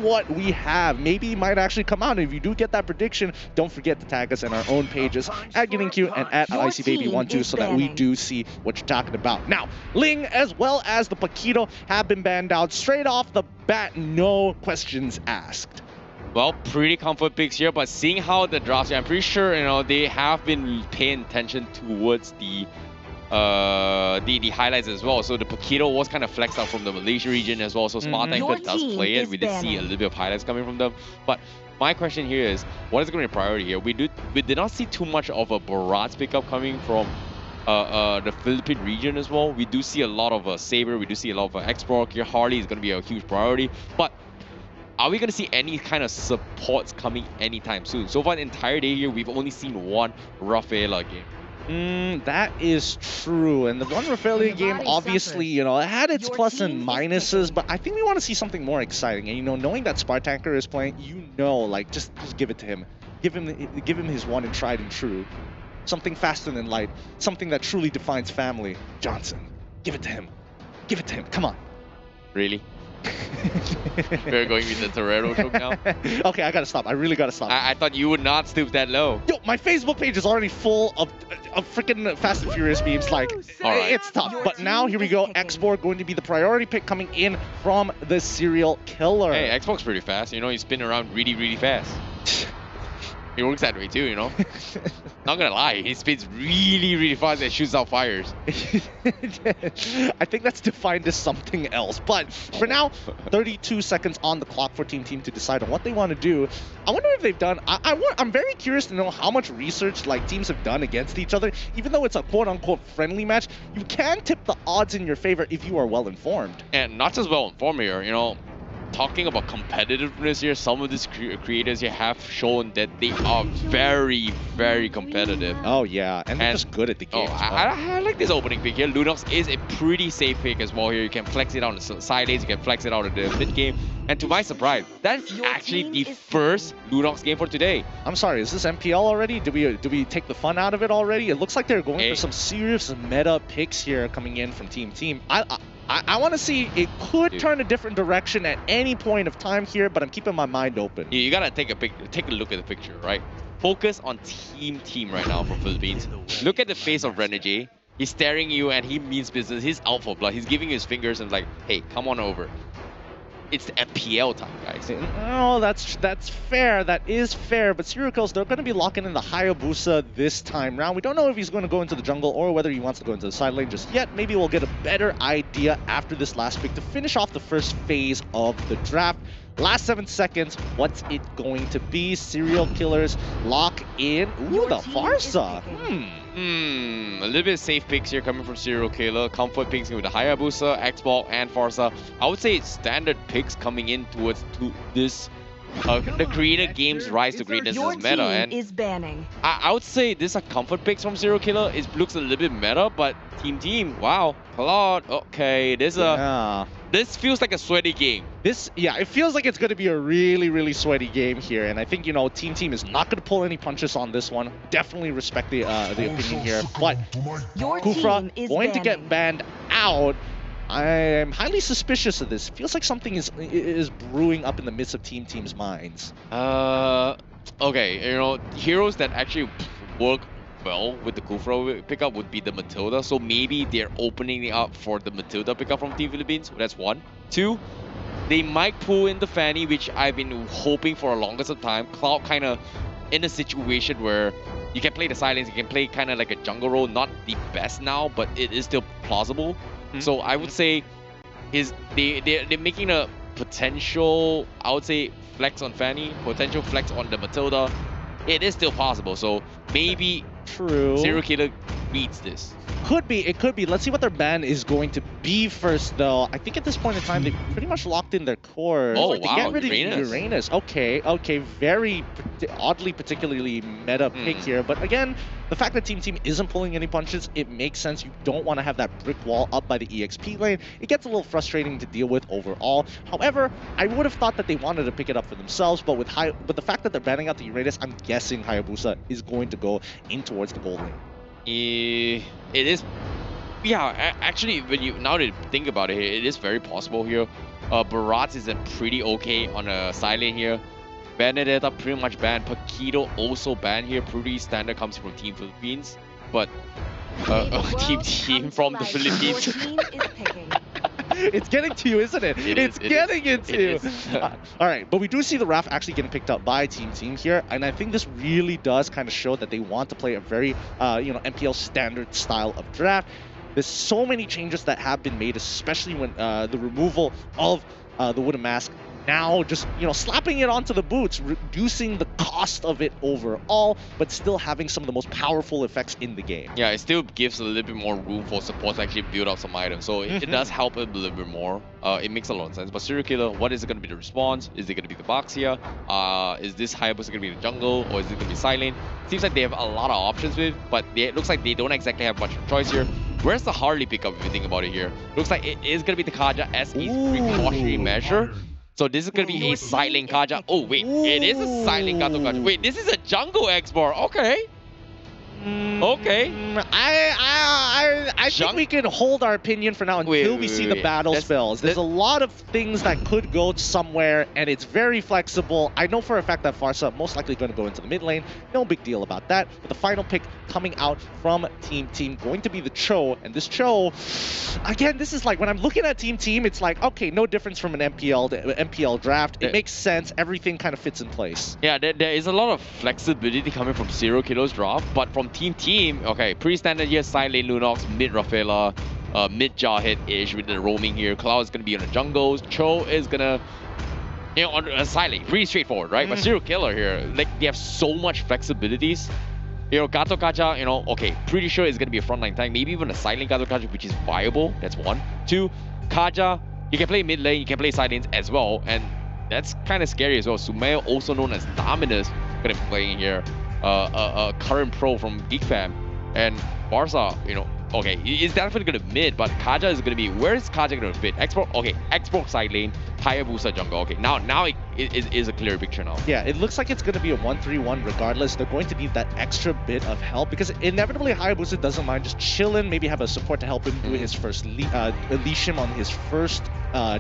what we have. Maybe it might actually come out. And if you do get that prediction, don't forget to tag us in our own pages at GettingQ and at ICBaby12 so that we do see what you're talking about. Now, Ling as well as the Paquito have been banned out straight off the bat, no questions asked. Well, pretty comfort picks here, but seeing how the drafts, I'm pretty sure they have been paying attention towards the highlights as well. So the Paquito was kind of flexed out from the Malaysia region as well. So Smart Tanker does play it. We did see a little bit of highlights coming from them. But my question here is, what is going to be a priority here? We did not see too much of a Barat's pickup coming from the Philippine region as well. We do see a lot of Saber. We do see a lot of X-Proc here. Harley is going to be a huge priority. But are we going to see any kind of supports coming anytime soon? So far, the entire day here, we've only seen one Rafaela game. That is true. And the one Rafaela game, obviously, it had its plus and minuses, but I think we want to see something more exciting. And, knowing that Spartanker is playing, like, just give it to him. Give him his one and tried and true. Something faster than light. Something that truly defines family. Johnson, give it to him. Give it to him. Come on. Really? We're going with the Torero joke now? Okay, I gotta stop. I really gotta stop. I thought you would not stoop that low. Yo, my Facebook page is already full of freaking Fast and Furious memes. Like, it's tough. But now, here we go. X-Borg going to be the priority pick coming in from the serial killer. Hey, X-Borg's pretty fast. You spin around really, really fast. He works that way too, Not gonna lie, he spins really, really fast and shoots out fires. I think that's defined as something else. But for now, 32 seconds on the clock for Team to decide on what they want to do. I wonder if they've done. I'm very curious to know how much research teams have done against each other. Even though it's a quote-unquote friendly match, you can tip the odds in your favor if you are well informed. And not just well informed here, talking about competitiveness here, some of these creators here have shown that they are very, very competitive. Oh yeah, and they're just good at the game. I like this opening pick here. Lunox is a pretty safe pick as well here. You can flex it out on the side lanes, you can flex it out in the mid game. And to my surprise, that's actually the first Lunox game for today. I'm sorry, is this MPL already? Do we take the fun out of it already? It looks like they're going for some serious meta picks here coming in from Team. I want to see, it could turn a different direction at any point of time here, but I'm keeping my mind open. You gotta take a look at the picture, right? Focus on Team right now from Philippines. Look at the face of Renegade. He's staring you and he means business. He's out for blood. He's giving his fingers and like, hey, come on over. It's the MPL time, guys. Oh, that's fair. That is fair. But Serial Kills, they're going to be locking in the Hayabusa this time round. We don't know if he's going to go into the jungle or whether he wants to go into the side lane just yet. Maybe we'll get a better idea after this last pick to finish off the first phase of the draft. Last 7 seconds, what's it going to be? Serial Killers lock in. Ooh, the Farsa. A little bit of safe picks here coming from Serial Killer. Comfort picks with the Hayabusa, X-Ball, and Farsa. I would say it's standard picks coming in towards this the Creator Games Rise to Greatness is meta. And is banning. I would say these are comfort picks from Serial Killer. It looks a little bit meta, but Team, wow. Claude, okay, this feels like a sweaty game. It feels like it's going to be a really, really sweaty game here. And I think, Team is not going to pull any punches on this one. Definitely respect the opinion here. But Kufra going to get banned out. I am highly suspicious of this. Feels like something is brewing up in the midst of Team's minds. Okay, heroes that actually work well with the Kufra pickup would be the Matilda. So maybe they're opening up for the Matilda pickup from Team Philippines. That's one. Two, they might pull in the Fanny, which I've been hoping for a longest of time. Cloud kind of in a situation where you can play the silence, you can play kind of like a jungle role. Not the best now, but it is still plausible. So I would say they're making a potential, I would say, flex on Fanny, potential flex on the Matilda. It is still possible. So maybe Serial Killer beats this. It could be. Let's see what their ban is going to be first, though. I think at this point in time, they pretty much locked in their core. Oh, wow, get rid of Uranus. Okay, very oddly particularly meta pick here. But again, the fact that Team isn't pulling any punches, it makes sense. You don't want to have that brick wall up by the EXP lane. It gets a little frustrating to deal with overall. However, I would have thought that they wanted to pick it up for themselves, but with the fact that they're banning out the Uranus, I'm guessing Hayabusa is going to go in towards the gold lane. It is, yeah. Actually, when you think about it, it is very possible here. Barat is pretty okay on a side lane here. Benedetta pretty much banned. Paquito also banned here. Pretty standard, comes from Team Philippines. But team from the Philippines. It's getting to you, isn't it? It's getting into you. All right, but we do see the RAF actually getting picked up by Team here, and I think this really does kind of show that they want to play a very, MPL standard style of draft. There's so many changes that have been made, especially when the removal of the wooden mask. Now just, slapping it onto the boots, reducing the cost of it overall, but still having some of the most powerful effects in the game. Yeah, it still gives a little bit more room for support to actually build out some items. So it does help a little bit more. It makes a lot of sense. But Serial Killer, what is it going to be the response? Is it going to be the box here? Is this Hayabusa going to be the jungle? Or is it going to be silent? Seems like they have a lot of options with, but it looks like they don't exactly have much of a choice here. Where's the Harley pickup if you think about it here? Looks like it is going to be the Kaja as a precautionary measure. So this is going to be a side lane Kaja. Oh, wait. It is a side lane Gato Kaja. Wait, this is a jungle export. Okay. Okay. I think we can hold our opinion for now until we see the battle spells. There's a lot of things that could go somewhere, and it's very flexible. I know for a fact that Farsa most likely going to go into the mid lane. No big deal about that. But the final pick coming out from Team going to be the Cho, and this Cho, again, this is like when I'm looking at Team, it's like, okay, no difference from an MPL draft. It makes sense. Everything kind of fits in place. Yeah, there is a lot of flexibility coming from Zero Kilo's draft, but from Team, okay, pretty standard here, side lane Lunox, mid Rafaela, mid Jarhead-ish with the roaming here. Cloud is going to be on the jungles. Cho is going to, on a side lane, pretty straightforward, right? But Serial Killer here, like, they have so much flexibilities. Gato Kaja, okay, pretty sure it's going to be a frontline tank, maybe even a side lane Gato Kaja, which is viable. That's one. Two, Kaja, you can play mid lane, you can play side lanes as well, and that's kind of scary as well. Sumail, also known as Dominus, going to be playing here. A current pro from GeekFam, and Barca, okay, it's definitely going to mid, but Kaja is going to be, where is Kaja going to fit? Export, okay, Export side lane, Hayabusa jungle. Okay, now it is a clear picture now. Yeah, it looks like it's going to be a 1-3-1 regardless. They're going to need that extra bit of help because inevitably Hayabusa doesn't mind just chilling, maybe have a support to help him do his first Elysium on his first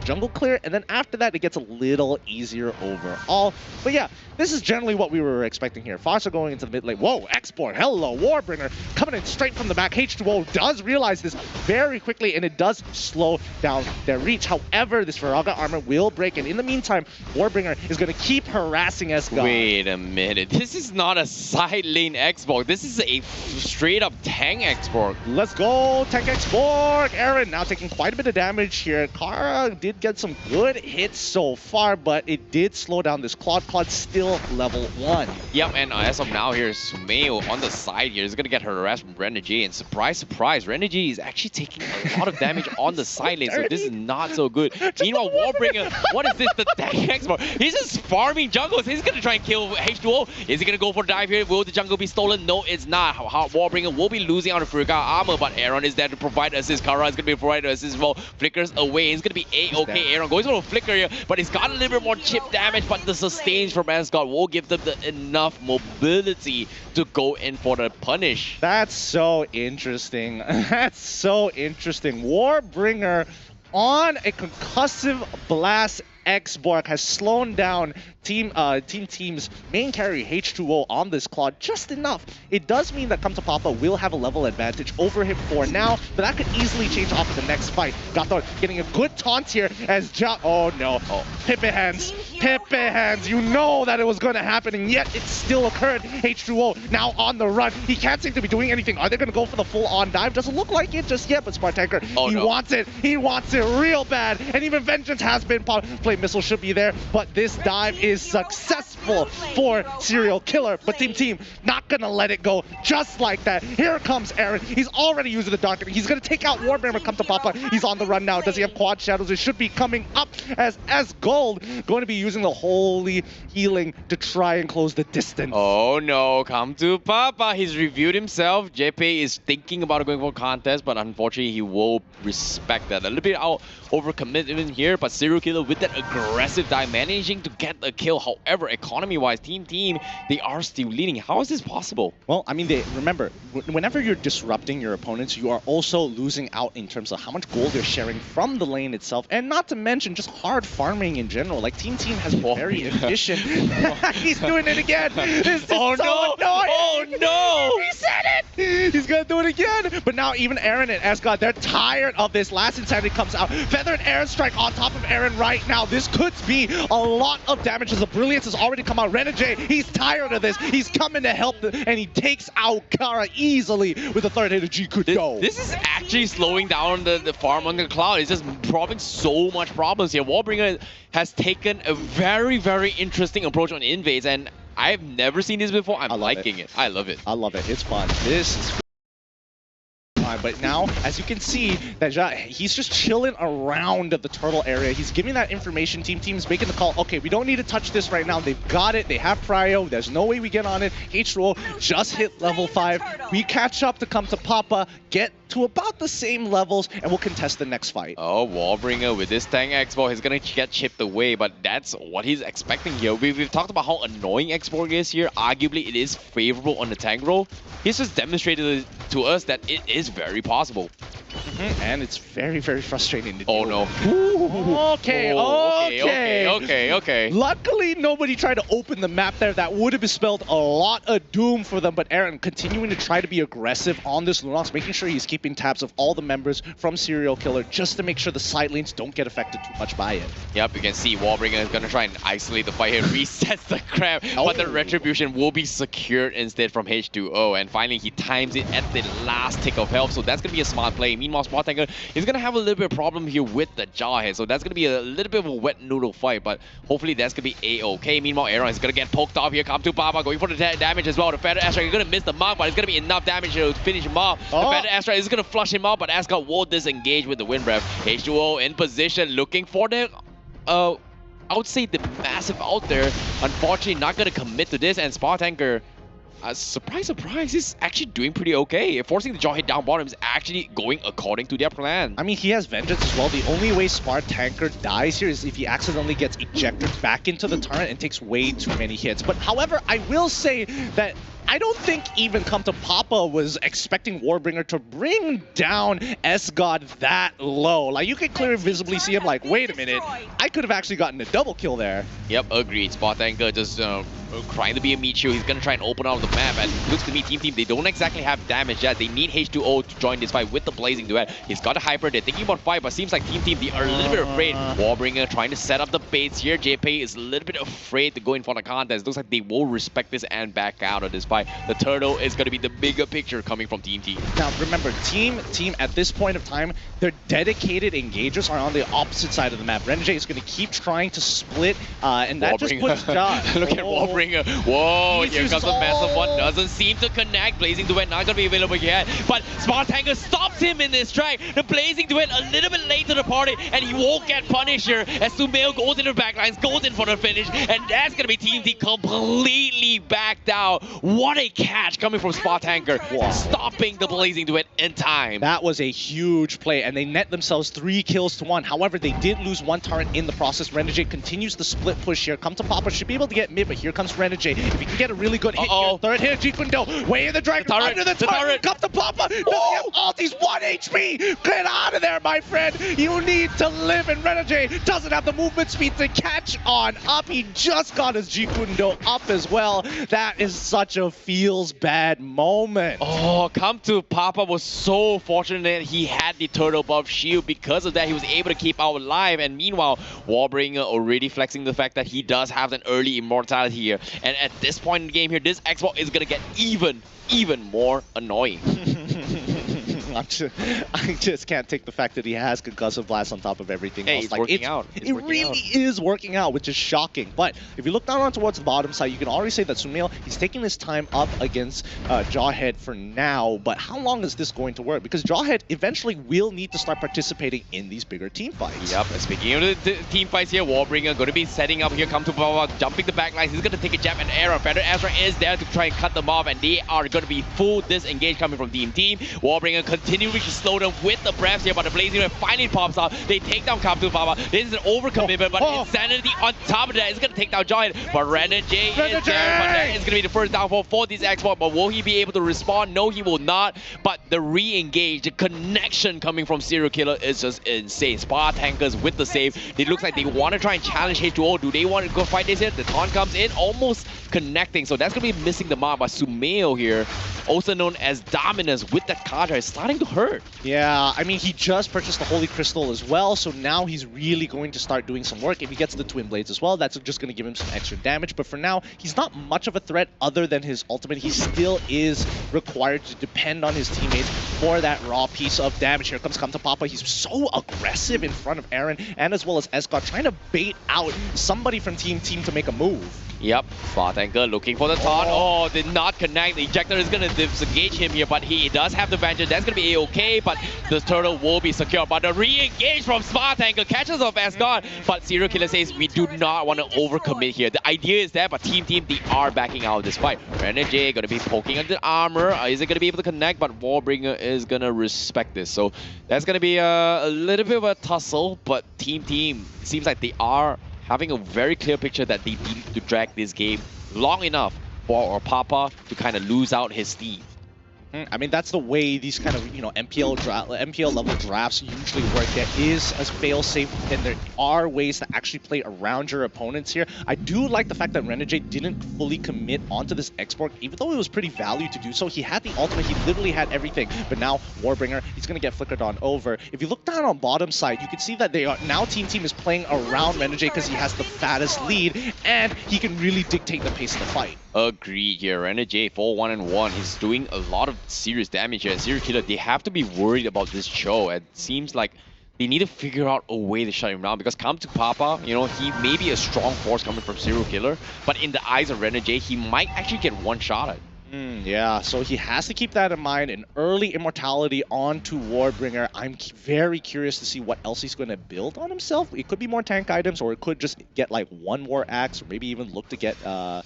jungle clear, and then after that it gets a little easier overall. But yeah, this is generally what we were expecting here. Farsa going into the mid lane. Whoa, Export, hello, Warbringer coming in straight from the back. H2O does realize this very quickly, and it does slow down their reach. However, this Viraga armor will break, and in the meantime, Warbringer is going to keep harassing Escott. Wait a minute, this is not a side lane Export. This is a straight up tank Export. Let's go, tank Export. Aaron now taking quite a bit of damage here. Kara did get some good hits so far, but it did slow down this Claude. Claude still level 1. Yep, and as of now here, Sumail on the side here is going to get harassed from Renegade, and surprise, surprise, Renegade is actually taking a lot of damage on the side lane, so this is not so good. Meanwhile, Warbringer, what is this, the tank export? He's just farming jungles. He's going to try and kill H2O. Is he going to go for a dive here? Will the jungle be stolen? No, it's not. Warbringer will be losing out of Furika armor, but Aaron is there to provide assist. Kara is going to be provided assist as well. Flickers away. It's going to be A-okay. Aaron goes for a flicker here, but he's got a little bit more chip damage, but the sustains from Asgard will give them enough mobility to go in for the punish. That's so interesting. That's so interesting. Warbringer on a concussive blast. X-Borg has slowed down Team's main carry H2O on this Claude just enough. It does mean that Come to Papa will have a level advantage over him for now, but that could easily change off in the next fight. Gato getting a good taunt here as oh no, Pippe hands, you know that it was going to happen, and yet it still occurred. H2O now on the run. He can't seem to be doing anything. Are they going to go for the full-on dive? Doesn't look like it just yet, but Spartanker, wants it. He wants it real bad, and even Vengeance has been played. Missile should be there, but this dive is successful for Serial Killer. But Team not gonna let it go just like that. Here comes Aaron. He's already using the Dark. He's gonna take out Warbringer. Come to Papa. He's on the run now. Does he have quad shadows? It should be coming up as Gold going to be using the holy healing to try and close the distance. Oh no, Come to Papa. He's reviewed himself. JP is thinking about going for a contest, but unfortunately he will respect that a little bit. overcommitment here, but Serial Killer with that aggressive dive managing to get a kill. However, economy-wise, Team, they are still leading. How is this possible? Well, I mean, remember, whenever you're disrupting your opponents, you are also losing out in terms of how much gold they're sharing from the lane itself, and not to mention just hard farming in general. Like, Team has been very efficient. He's doing it again. This is so annoying. Oh no! He said it! He's gonna do it again! But now even Aaron and Esgod, they're tired of this. Last Insanity comes out. Feather and Aaron strike on top of Aaron right now. This could be a lot of damage as the Brilliance has already come out. Renegade, he's tired of this. He's coming to help, and he takes out Kara easily with the third hit of G-Kudo. This is actually slowing down the farm on the cloud. It's just causing so much problems here. Wallbringer has taken a very, very interesting approach on invades, and I've never seen this before. I'm liking it. I love it. I love it. It's fun. This is fun. But now, as you can see, that he's just chilling around the turtle area. He's giving that information. Team's making the call. Okay, we don't need to touch this right now. They've got it. They have prio. There's no way we get on it. H2O just hit level 5. We catch up to come to Papa, get to about the same levels, and we'll contest the next fight. Oh, Wallbringer with this tank X-Ball, he's gonna get chipped away, but that's what he's expecting here. We've talked about how annoying X-Ball is here. Arguably, it is favorable on the tank role. He's just demonstrated to us that it is very possible. And it's very, very frustrating to Oh deal no. with. Okay. Luckily, nobody tried to open the map there. That would have spelled a lot of doom for them. But Aaron continuing to try to be aggressive on this Lunox, making sure he's keeping tabs of all the members from Serial Killer just to make sure the side lanes don't get affected too much by it. Yep, you can see Wallbringer is going to try and isolate the fight here, resets the crab, but the Retribution will be secured instead from H2O. And finally, he times it at the last tick of health, so that's going to be a smart play. Meanwhile, Spartanker is going to have a little bit of problem here with the Jarhead, so that's going to be a little bit of a wet noodle fight, but hopefully that's going to be A-okay. Meanwhile, Aaron is going to get poked off here. Come to Papa, going for the damage as well. The Feather Astra is going to miss the mark, but it's going to be enough damage to finish him off. The Feather Astra is going to flush him out, but Asgard will disengage with the Wind Breath. H2O in position, looking for the I would say the massive out there. Unfortunately, not going to commit to this, and Spartanker, surprise, he's actually doing pretty okay. Forcing the Jarhead down bottom is actually going according to their plan. I mean, he has Vengeance as well. The only way Spartanker dies here is if he accidentally gets ejected back into the turret and takes way too many hits. But however, I will say that I don't think even Come to Papa was expecting Warbringer to bring down S-God that low. Like, you can clearly visibly see him like, wait a minute, I could have actually gotten a double kill there. Yep, agreed. Spartanker just trying to be a meat shoe. He's going to try and open up the map, and looks to me, Team, they don't exactly have damage yet. They need H2O to join this fight with the Blazing Duet. He's got a Hyper. They're thinking about fight, but seems like Team, they are a little bit afraid. Warbringer trying to set up the baits here. JP is a little bit afraid to go in for the contest. Looks like they will respect this and back out of this fight. The turtle is going to be the bigger picture coming from Team. Now, remember, Team, at this point of time, their dedicated engagers are on the opposite side of the map. Renegade is going to keep trying to split, and that just puts Josh. Look at Warbringer. Whoa, here comes a massive one. Doesn't seem to connect. Blazing Duet not going to be available yet, but Spartanker stops him in this track. The Blazing Duet a little bit late to the party, and he won't get punished here as Sumail goes into the backlines, goes in for the finish, and that's going to be Team completely backed out. What a catch coming from Spartanker, stopping the Blazing Duet in time. That was a huge play, and they net themselves 3 kills to 1. However, they did lose 1 turret in the process. Renegade continues the split push here. Come to Papa should be able to get mid, but here comes Renegade. If he can get a really good hit here, third hit of G-Kundo, way in the dragon, under the turret. Come to Papa, doesn't have ult, he's 1 HP. Get out of there, my friend. You need to live, and Renegade doesn't have the movement speed to catch on up. He just got his G-Kundo up as well. That is such a feels bad moment. Oh, Come to Papa was so fortunate he had the turtle buff shield. Because of that, he was able to keep out alive. And meanwhile, Warbringer already flexing the fact that he does have an early immortality here. And at this point in the game here, this Xbox is going to get even more annoying. I just can't take the fact that he has Concussive Blast on top of everything else. It's working out. It really is working out, which is shocking. But if you look down on towards the bottom side, you can already say that Sumail, he's taking his time up against Jawhead for now. But how long is this going to work? Because Jawhead eventually will need to start participating in these bigger team fights. Yep, speaking of the team fights here, Warbringer going to be setting up here, Come to Papa, jumping the backlines. He's going to take a jab and arrow. Feather Astra is there to try and cut them off, and they are going to be full disengaged coming from Team. Warbringer continues continuing to slow them with the breaths here, but the Blazing Red finally pops up. They take down Captain Papa. This is an overcommitment, but Insanity on top of that is going to take down Giant. But Renegade is there, but that is going to be the first downfall for this Xbox. But will he be able to respond? No, he will not. But the re-engage, the connection coming from Serial Killer is just insane. Spa Tankers with the save. It looks like they want to try and challenge H2O. Do they want to go fight this here? The taunt comes in, almost connecting. So that's going to be missing the mark. But Sumeo here, also known as Dominus with that Kaja, is starting to hurt. Yeah, I mean, he just purchased the Holy Crystal as well, so now he's really going to start doing some work. If he gets the Twin Blades as well, that's just going to give him some extra damage. But for now, he's not much of a threat other than his ultimate. He still is required to depend on his teammates for that raw piece of damage. Here comes Kamta Papa. He's so aggressive in front of Aaron and as well as Escott, trying to bait out somebody from Team to make a move. Yep, Spa Tanker looking for the taunt. Oh, did not connect. The ejector is going to disengage him here, but he does have the Vengeance. That's going to be a-okay, but the turtle will be secure. But the re-engage from Spa Tanker catches off Asgard, but Serial Killer says we do not want to overcommit here. The idea is there, but Team, they are backing out of this fight. Renegade going to be poking at the armor. Is it going to be able to connect? But Warbringer is going to respect this. So that's going to be a little bit of a tussle, but Team seems like they are having a very clear picture that they need to drag this game long enough for Papa to kind of lose out his steam. I mean, that's the way these kind of, you know, MPL level drafts usually work. There is a fail-safe, and there are ways to actually play around your opponents here. I do like the fact that Renegade didn't fully commit onto this export, even though it was pretty valued to do so. He had the ultimate, he literally had everything, but now Warbringer, he's going to get flickered on over. If you look down on bottom side, you can see that they are now Team is playing around Renegade because he has the fattest lead, and he can really dictate the pace of the fight. Agreed here. Renegade 4-1-1. He's doing a lot of serious damage here. Serial Killer, they have to be worried about this Cho. It seems like they need to figure out a way to shut him down, because come to Papa, you know, he may be a strong force coming from Serial Killer, but in the eyes of Renegade, he might actually get one shot at. Yeah, so he has to keep that in mind. An early immortality onto Warbringer. I'm very curious to see what else he's going to build on himself. It could be more tank items, or it could just get like one more axe, or maybe even look to get a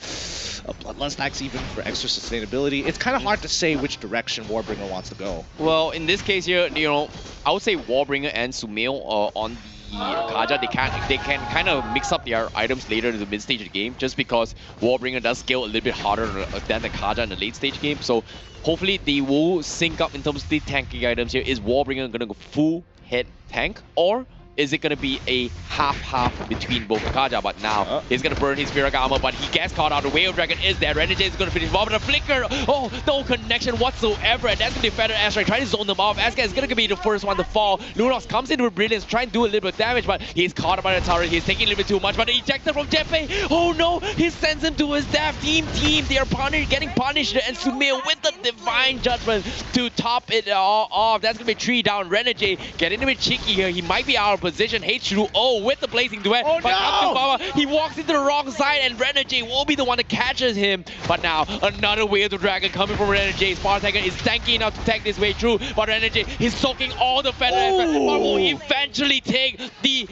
Bloodlust axe even for extra sustainability. It's kind of hard to say which direction Warbringer wants to go. Well, in this case here, you know, I would say Warbringer and Sumeo on the Kaja, they can kind of mix up their items later in the mid stage of the game, just because Warbringer does scale a little bit harder than the Kaja in the late stage game. So hopefully they will sync up in terms of the tanking items here. Is Warbringer gonna go full head tank, or is it going to be a half-half between both Kaja? But now he's going to burn his Spirit armor, but he gets caught out. The Wave Dragon is there. Renegade is going to finish off with a flicker. Oh, no connection whatsoever. And that's going to be Feather Asteroid trying to zone them off. Asgard is going to be the first one to fall. Lunox comes in with Brilliance, trying to do a little bit of damage, but he's caught by the turret. He's taking a little bit too much, but the ejector from Jeppe. Oh no, he sends him to his death. Team, they are getting punished. And Sumeo with the Divine Judgment to top it all off. That's going to be 3 down. Renegade getting a bit cheeky here. He might be out of position. H2O with the Blazing Duet. Oh, but no! He walks into the wrong side, and Renegade will be the one that catches him. But now, another Way of the Dragon coming from Renegade. Spartaker is tanky enough to tank this way through, but Renegade is soaking all the feather. But will eventually take the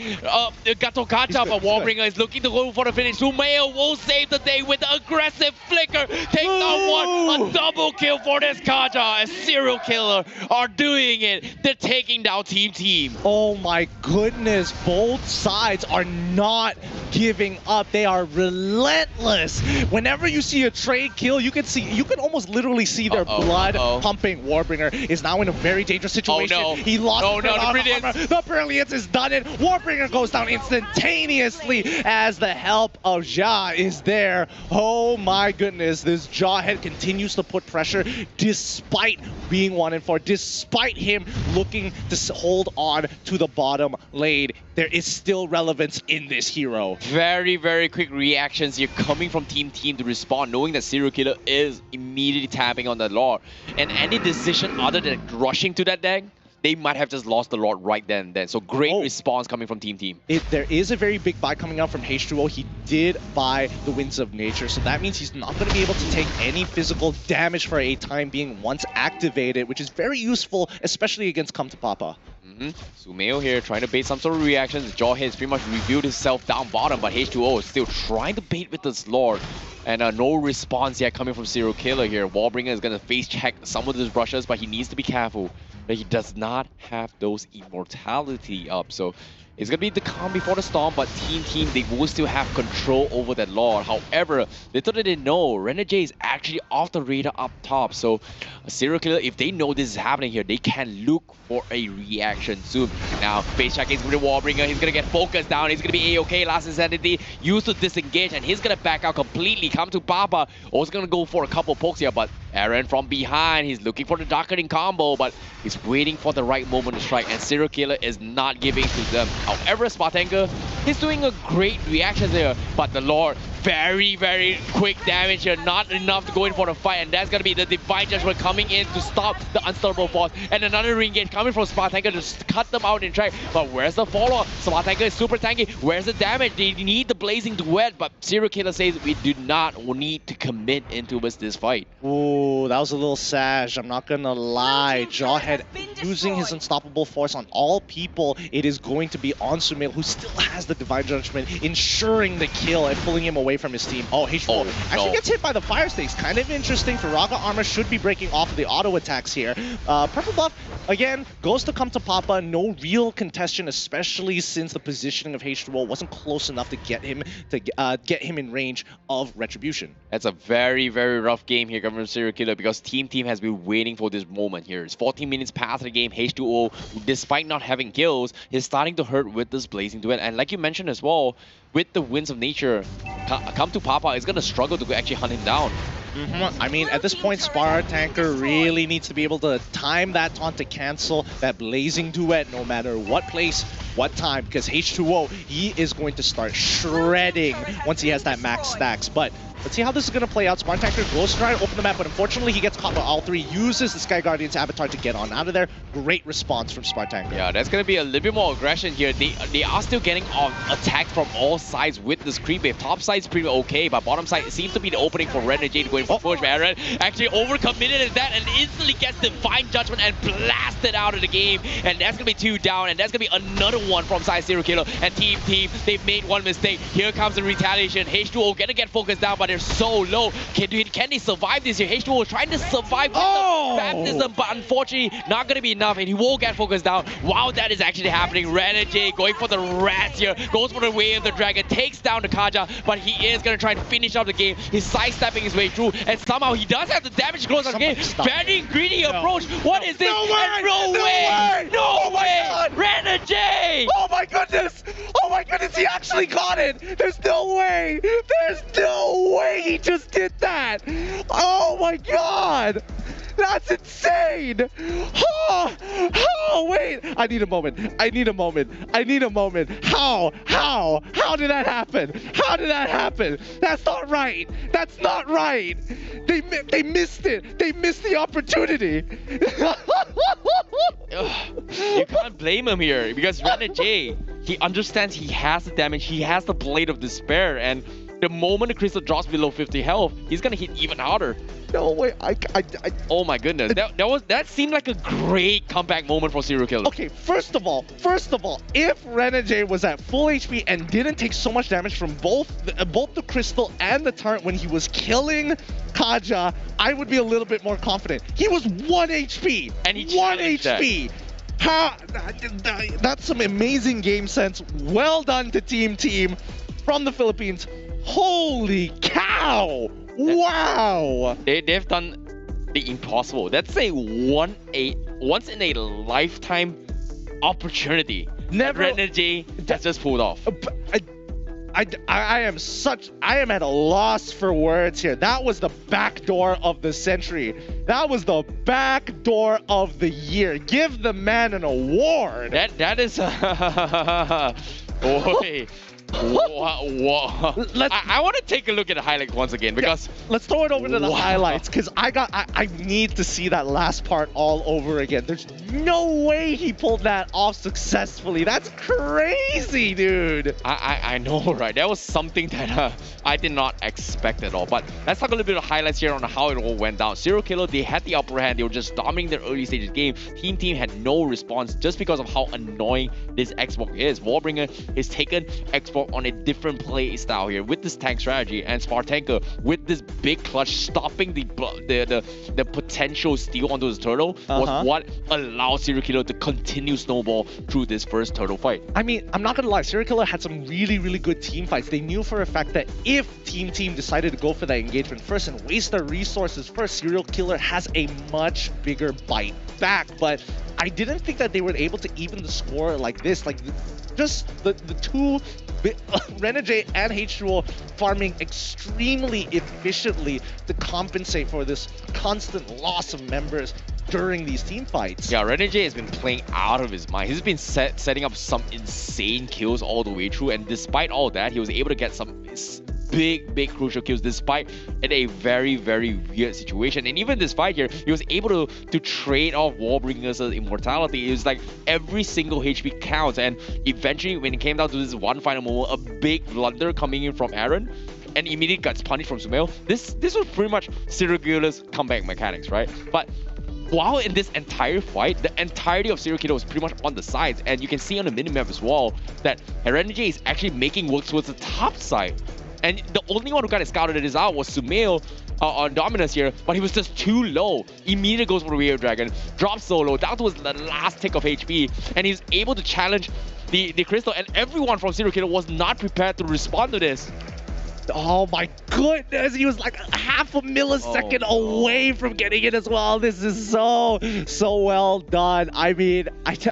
Gato Gacha, but Warbringer is looking to go for the finish. Sumeo will save the day with the aggressive flicker. Take down one. A double kill for this Gacha. A Serial Killer are doing it. They're taking down Team. Oh my goodness. Both sides are not giving up. They are relentless. Whenever you see a trade kill, you can almost literally see their blood pumping. Warbringer is now in a very dangerous situation. Oh no. He lost the Brilliance. The Brilliance is done it. Warbringer goes down instantaneously as the help of Ja is there. Oh my goodness. This Jawhead continues to put pressure despite being 1-4, despite him looking to hold on to the bottom lane. There is still relevance in this hero. Very, very quick reactions here coming from Team to respond, knowing that Serial Killer is immediately tapping on the Lord. And any decision other than rushing to that deck, they might have just lost the Lord right then and then. So great response coming from Team. There is a very big buy coming out from H2O. He did buy the Winds of Nature, so that means he's not going to be able to take any physical damage for a time being once activated, which is very useful, especially against Come to Papa. Sumeo here trying to bait some sort of reactions. Jawhead has pretty much revealed himself down bottom, but H2O is still trying to bait with this Lord. And no response yet coming from Serial Killer here. Wallbringer is going to face check some of those rushes, but he needs to be careful that he does not have those immortality up. So it's going to be the calm before the storm, but Team, they will still have control over that Lord. However, little did they know, Renegade is actually off the radar up top. So Serial Killer, if they know this is happening here, they can look for a reaction soon. Now, face check is with the Wallbringer. He's going to get focused down. He's going to be A-OK. Last Insanity used to disengage, and he's going to back out completely. Come to Papa. Also going to go for a couple pokes here, but Aaron from behind. He's looking for the Darkening combo, but he's waiting for the right moment to strike, and Serial Killer is not giving to them. However, Spartanker, he's doing a great reaction there, but the Lord, very, very quick damage here, not enough to go in for the fight, and that's going to be the Divine Judgment coming in to stop the Unstoppable Force, and another ring gate coming from Spartanker to cut them out in track. But where's the follow-up? Spartanker is super tanky. Where's the damage? They need the Blazing Duet, but Serial Killer says we do not need to commit into this fight. Ooh, that was a little Sag, I'm not gonna lie. Jawhead using his Unstoppable Force on all people. It is going to be on Sumail, who still has the Divine Judgment, ensuring the kill and pulling him away from his team. Oh, H4 actually gets hit by the Fire Stakes. Kind of interesting. Firaga Armor should be breaking off the auto attacks here. Purple Buff, again, goes to come to Papa. No real contestation, especially since the positioning of H2O wasn't close enough to get him in range of Retribution. That's a very, very rough game here coming from Serial Killer, because Team has been waiting for this moment here. It's 14 minutes past the game. H2O, despite not having kills, is starting to hurt with this Blazing Duet. And like you mentioned as well, with the Winds of Nature, come to Papa is going to struggle to actually hunt him down. I mean, at this point, Spartanker really needs to be able to time that taunt to cancel that Blazing Duet no matter what place, what time, because H2O, he is going to start shredding once he has that max stacks. But let's see how this is going to play out. Spartanker goes to try to open the map, but unfortunately he gets caught by all three, uses the Sky Guardian's avatar to get on out of there. Great response from Spartanker. Yeah, that's going to be a little bit more aggression here. They are still getting attacked from all sides with this creep wave. Top side's pretty okay, but bottom side seems to be the opening for Renegade going for push. Aaron actually overcommitted at that and instantly gets Divine Judgment and blasted out of the game. And that's going to be 2 down, and that's going to be another one from side Serial Killer. And Team, they've made one mistake. Here comes the retaliation. H2O gonna get focused down, but they're so low. Can they survive this here? H2O is trying to survive with the baptism, but unfortunately not going to be enough, and he will get focused down. Wow, that is actually happening. Renegade going for the rats here, goes for the way of the dragon, takes down the Kaja, but he is going to try and finish up the game. He's sidestepping his way through, and somehow he does have the damage to close out the game. Very greedy approach. What is this? No way! No way! Renegade! Oh my goodness! Oh my goodness, he actually caught it! There's no way! There's no way he just did that! Oh my god! That's insane! Oh, wait! I need a moment. I need a moment. I need a moment. How? How did that happen? How did that happen? That's not right. That's not right. They missed it. They missed the opportunity. You can't blame him here, because Renegade, he understands he has the damage, he has the Blade of Despair, and the moment the crystal drops below 50 health, he's gonna hit even harder. No way, oh my goodness, that seemed like a great comeback moment for Serial Killer. Okay, first of all, if Renegade was at full HP and didn't take so much damage from both the crystal and the turret when he was killing Kaja, I would be a little bit more confident. He was 1 HP, and he 1 HP. That's some amazing game sense. Well done to Team from the Philippines. Holy cow! Wow! They've done the impossible. That's a once in a lifetime opportunity. Never Renegade has just pulled off. I am at a loss for words here. That was the backdoor of the century. That was the backdoor of the year. Give the man an award. That is boy. I want to take a look at the highlights once again, because let's throw it over to the highlights, because I need to see that last part all over again. There's no way he pulled that off successfully. That's crazy, dude. I know, right? That was something that I did not expect at all. But let's talk a little bit of highlights here on how it all went down. Serial Killer, they had the upper hand. They were just dominating their early stages game. Team had no response just because of how annoying this Xbox is. Wallbringer has taken Xbox transform on a different play style here with this tank strategy, and Spartanka with this big clutch stopping the potential steal onto his turtle was what allowed Serial Killer to continue snowball through this first turtle fight. I mean, I'm not gonna lie, Serial Killer had some really good team fights. They knew for a fact that if Team decided to go for that engagement first and waste their resources first, Serial Killer has a much bigger bite back. But I didn't think that they were able to even the score like this. Like, just the two, Renegade and H2O farming extremely efficiently to compensate for this constant loss of members during these team fights. Yeah, Renegade has been playing out of his mind. He's been setting up some insane kills all the way through, and despite all that, he was able to get some big crucial kills despite in a very weird situation. And even this fight here, he was able to trade off Warbringer's immortality. It was like every single HP counts, and eventually when it came down to this one final moment, a big blunder coming in from Aaron and immediately gets punished from Sumail. This was pretty much Serial Killer's comeback mechanics, right? But while in this entire fight, the entirety of Serial Killer was pretty much on the sides, and you can see on the minimap as well that Renegade is actually making work towards the top side. And the only one who kind of scouted this out was Sumail on Dominus here, but he was just too low. Immediately goes for the Rear Dragon, drops solo, down to the last tick of HP, and he's able to challenge the Crystal, and everyone from Serial Killer was not prepared to respond to this. Oh my goodness, he was like half a millisecond away from getting it as well. This is so well done. I mean,